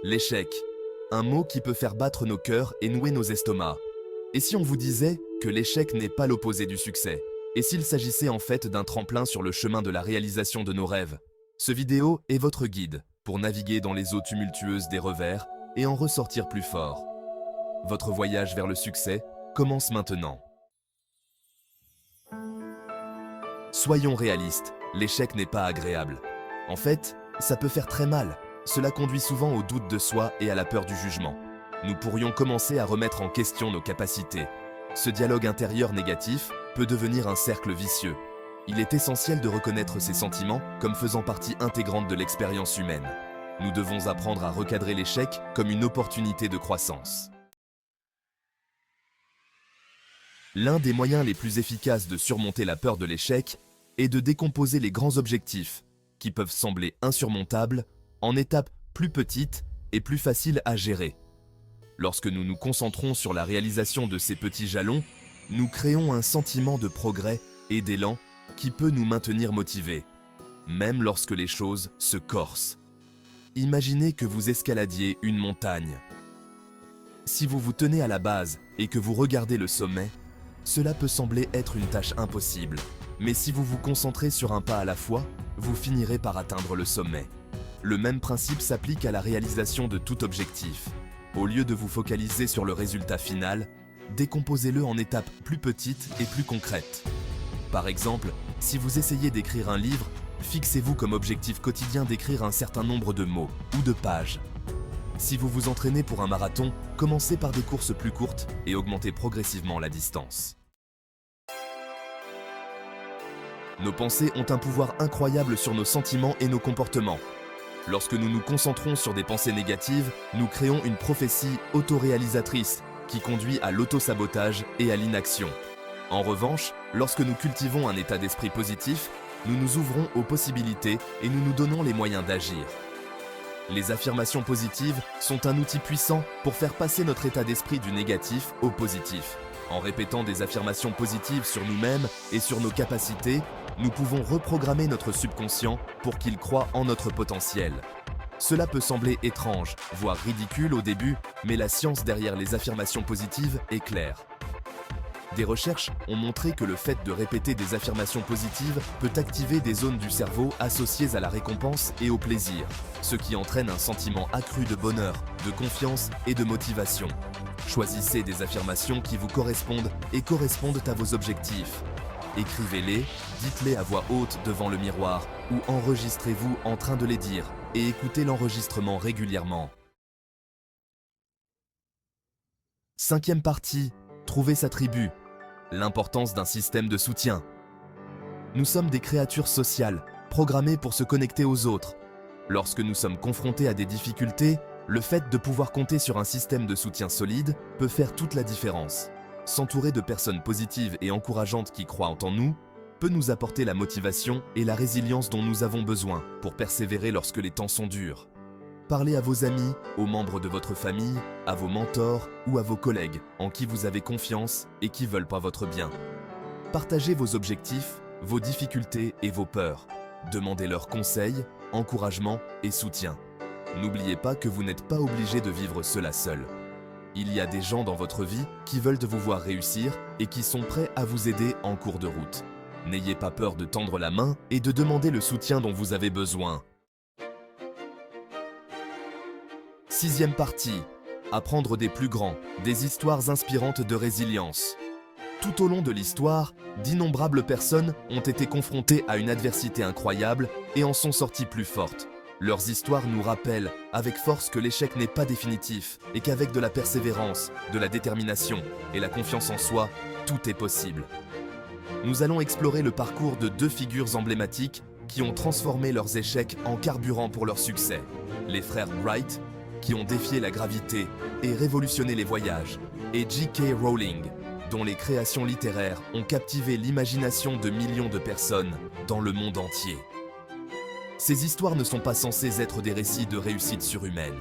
L'échec. Un mot qui peut faire battre nos cœurs et nouer nos estomacs. Et si on vous disait que l'échec n'est pas l'opposé du succès? Et s'il s'agissait en fait d'un tremplin sur le chemin de la réalisation de nos rêves? Ce vidéo est votre guide pour naviguer dans les eaux tumultueuses des revers et en ressortir plus fort. Votre voyage vers le succès commence maintenant. Soyons réalistes, l'échec n'est pas agréable. En fait, ça peut faire très mal. Cela conduit souvent au doute de soi et à la peur du jugement. Nous pourrions commencer à remettre en question nos capacités. Ce dialogue intérieur négatif peut devenir un cercle vicieux. Il est essentiel de reconnaître ces sentiments comme faisant partie intégrante de l'expérience humaine. Nous devons apprendre à recadrer l'échec comme une opportunité de croissance. L'un des moyens les plus efficaces de surmonter la peur de l'échec est de décomposer les grands objectifs, qui peuvent sembler insurmontables, en étapes plus petites et plus faciles à gérer. Lorsque nous nous concentrons sur la réalisation de ces petits jalons, nous créons un sentiment de progrès et d'élan qui peut nous maintenir motivés, même lorsque les choses se corsent. Imaginez que vous escaladiez une montagne. Si vous vous tenez à la base et que vous regardez le sommet, cela peut sembler être une tâche impossible. Mais si vous vous concentrez sur un pas à la fois, vous finirez par atteindre le sommet. Le même principe s'applique à la réalisation de tout objectif. Au lieu de vous focaliser sur le résultat final, décomposez-le en étapes plus petites et plus concrètes. Par exemple, si vous essayez d'écrire un livre, fixez-vous comme objectif quotidien d'écrire un certain nombre de mots ou de pages. Si vous vous entraînez pour un marathon, commencez par des courses plus courtes et augmentez progressivement la distance. Nos pensées ont un pouvoir incroyable sur nos sentiments et nos comportements. Lorsque nous nous concentrons sur des pensées négatives, nous créons une prophétie autoréalisatrice qui conduit à l'auto-sabotage et à l'inaction. En revanche, lorsque nous cultivons un état d'esprit positif, nous nous ouvrons aux possibilités et nous nous donnons les moyens d'agir. Les affirmations positives sont un outil puissant pour faire passer notre état d'esprit du négatif au positif. En répétant des affirmations positives sur nous-mêmes et sur nos capacités, nous pouvons reprogrammer notre subconscient pour qu'il croie en notre potentiel. Cela peut sembler étrange, voire ridicule au début, mais la science derrière les affirmations positives est claire. Des recherches ont montré que le fait de répéter des affirmations positives peut activer des zones du cerveau associées à la récompense et au plaisir, ce qui entraîne un sentiment accru de bonheur, de confiance et de motivation. Choisissez des affirmations qui vous correspondent et correspondent à vos objectifs. Écrivez-les, dites-les à voix haute devant le miroir ou enregistrez-vous en train de les dire et écoutez l'enregistrement régulièrement. Cinquième partie, trouver sa tribu. L'importance d'un système de soutien. Nous sommes des créatures sociales, programmées pour se connecter aux autres. Lorsque nous sommes confrontés à des difficultés, le fait de pouvoir compter sur un système de soutien solide peut faire toute la différence. S'entourer de personnes positives et encourageantes qui croient en nous peut nous apporter la motivation et la résilience dont nous avons besoin pour persévérer lorsque les temps sont durs. Parlez à vos amis, aux membres de votre famille, à vos mentors ou à vos collègues en qui vous avez confiance et qui veulent pas votre bien. Partagez vos objectifs, vos difficultés et vos peurs. Demandez leurs conseils, encouragement et soutien. N'oubliez pas que vous n'êtes pas obligé de vivre cela seul. Il y a des gens dans votre vie qui veulent vous voir réussir et qui sont prêts à vous aider en cours de route. N'ayez pas peur de tendre la main et de demander le soutien dont vous avez besoin. Sixième partie. Apprendre des plus grands, des histoires inspirantes de résilience. Tout au long de l'histoire, d'innombrables personnes ont été confrontées à une adversité incroyable et en sont sorties plus fortes. Leurs histoires nous rappellent avec force que l'échec n'est pas définitif et qu'avec de la persévérance, de la détermination et la confiance en soi, tout est possible. Nous allons explorer le parcours de deux figures emblématiques qui ont transformé leurs échecs en carburant pour leur succès. Les frères Wright, qui ont défié la gravité et révolutionné les voyages, et J.K. Rowling, dont les créations littéraires ont captivé l'imagination de millions de personnes dans le monde entier. Ces histoires ne sont pas censées être des récits de réussite surhumaine.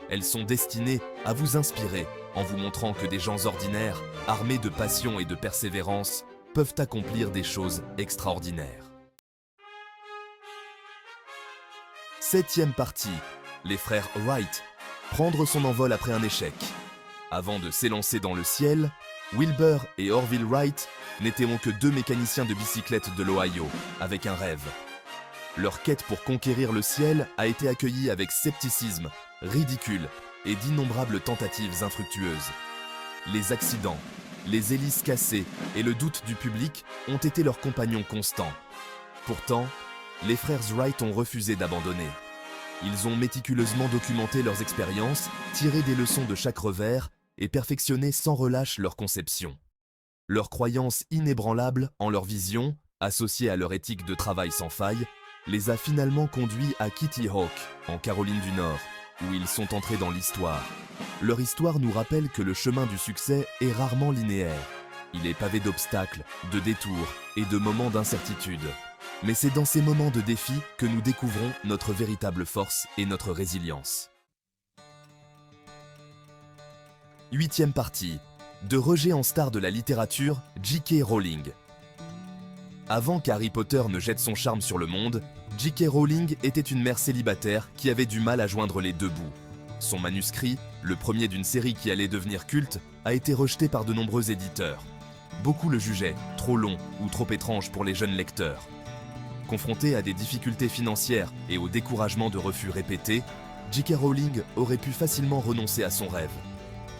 Elles sont destinées à vous inspirer en vous montrant que des gens ordinaires, armés de passion et de persévérance, peuvent accomplir des choses extraordinaires. Septième partie, les frères Wright. prendre son envol après un échec. Avant de s'élancer dans le ciel, Wilbur et Orville Wright n'étaient que deux mécaniciens de bicyclette de l'Ohio, avec un rêve. Leur quête pour conquérir le ciel a été accueillie avec scepticisme, ridicule et d'innombrables tentatives infructueuses. Les accidents, les hélices cassées et le doute du public ont été leurs compagnons constants. Pourtant, les frères Wright ont refusé d'abandonner. Ils ont méticuleusement documenté leurs expériences, tiré des leçons de chaque revers et perfectionné sans relâche leur conception. Leur croyance inébranlable en leur vision, associée à leur éthique de travail sans faille, les a finalement conduits à Kitty Hawk, en Caroline du Nord, où ils sont entrés dans l'histoire. Leur histoire nous rappelle que le chemin du succès est rarement linéaire. Il est pavé d'obstacles, de détours et de moments d'incertitude. Mais c'est dans ces moments de défi que nous découvrons notre véritable force et notre résilience. 8e partie. De rejet en star de la littérature, J.K. Rowling. Avant qu'Harry Potter ne jette son charme sur le monde, J.K. Rowling était une mère célibataire qui avait du mal à joindre les deux bouts. Son manuscrit, le premier d'une série qui allait devenir culte, a été rejeté par de nombreux éditeurs. Beaucoup le jugeaient trop long ou trop étrange pour les jeunes lecteurs. Confrontée à des difficultés financières et au découragement de refus répétés, J.K. Rowling aurait pu facilement renoncer à son rêve.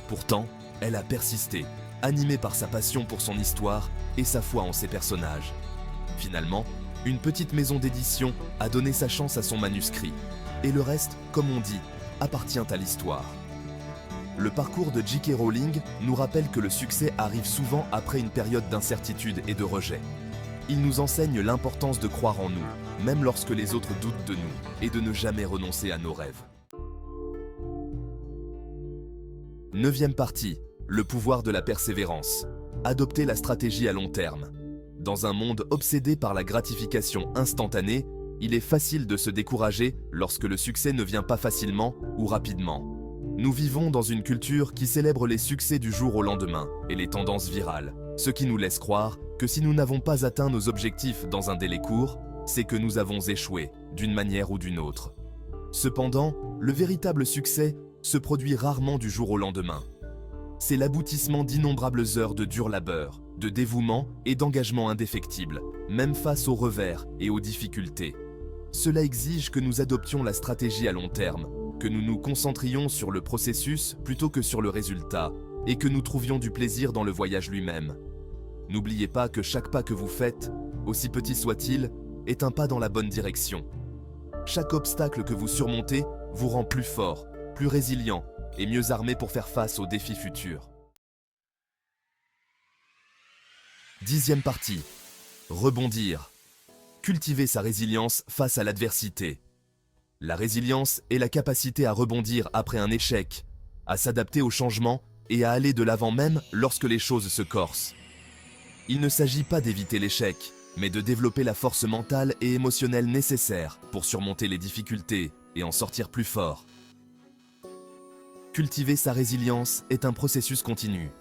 Pourtant, elle a persisté, animée par sa passion pour son histoire et sa foi en ses personnages. Finalement, une petite maison d'édition a donné sa chance à son manuscrit, et le reste, comme on dit, appartient à l'histoire. Le parcours de J.K. Rowling nous rappelle que le succès arrive souvent après une période d'incertitude et de rejet. Il nous enseigne l'importance de croire en nous, même lorsque les autres doutent de nous, et de ne jamais renoncer à nos rêves. 9e partie. Le pouvoir de la persévérance. Adopter la stratégie à long terme. Dans un monde obsédé par la gratification instantanée, il est facile de se décourager lorsque le succès ne vient pas facilement ou rapidement. Nous vivons dans une culture qui célèbre les succès du jour au lendemain et les tendances virales, ce qui nous laisse croire que si nous n'avons pas atteint nos objectifs dans un délai court, c'est que nous avons échoué, d'une manière ou d'une autre. Cependant, le véritable succès se produit rarement du jour au lendemain. C'est l'aboutissement d'innombrables heures de dur labeur, de dévouement et d'engagement indéfectible, même face aux revers et aux difficultés. Cela exige que nous adoptions la stratégie à long terme, que nous nous concentrions sur le processus plutôt que sur le résultat, et que nous trouvions du plaisir dans le voyage lui-même. N'oubliez pas que chaque pas que vous faites, aussi petit soit-il, est un pas dans la bonne direction. Chaque obstacle que vous surmontez vous rend plus fort, plus résilient et mieux armé pour faire face aux défis futurs. 10e partie. Rebondir. Cultiver sa résilience face à l'adversité. La résilience est la capacité à rebondir après un échec, à s'adapter aux changements et à aller de l'avant même lorsque les choses se corsent. Il ne s'agit pas d'éviter l'échec, mais de développer la force mentale et émotionnelle nécessaire pour surmonter les difficultés et en sortir plus fort. Cultiver sa résilience est un processus continu.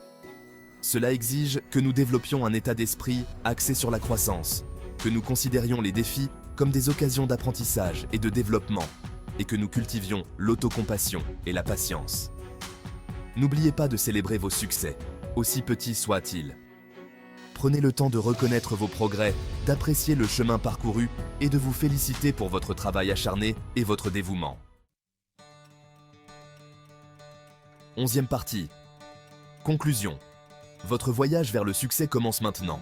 Cela exige que nous développions un état d'esprit axé sur la croissance, que nous considérions les défis comme des occasions d'apprentissage et de développement, et que nous cultivions l'autocompassion et la patience. N'oubliez pas de célébrer vos succès, aussi petits soient-ils. Prenez le temps de reconnaître vos progrès, d'apprécier le chemin parcouru et de vous féliciter pour votre travail acharné et votre dévouement. 11e partie. Conclusion. Votre voyage vers le succès commence maintenant.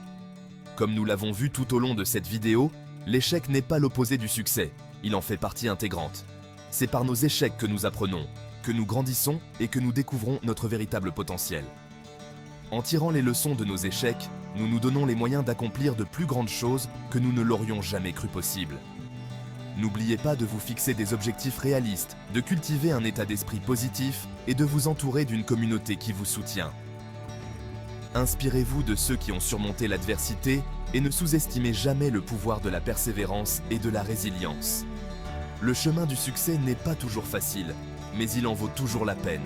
Comme nous l'avons vu tout au long de cette vidéo, l'échec n'est pas l'opposé du succès, il en fait partie intégrante. C'est par nos échecs que nous apprenons, que nous grandissons et que nous découvrons notre véritable potentiel. En tirant les leçons de nos échecs, nous nous donnons les moyens d'accomplir de plus grandes choses que nous ne l'aurions jamais cru possible. N'oubliez pas de vous fixer des objectifs réalistes, de cultiver un état d'esprit positif et de vous entourer d'une communauté qui vous soutient. Inspirez-vous de ceux qui ont surmonté l'adversité et ne sous-estimez jamais le pouvoir de la persévérance et de la résilience. Le chemin du succès n'est pas toujours facile, mais il en vaut toujours la peine.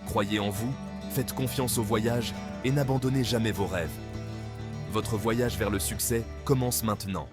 Croyez en vous, faites confiance au voyage et n'abandonnez jamais vos rêves. Votre voyage vers le succès commence maintenant.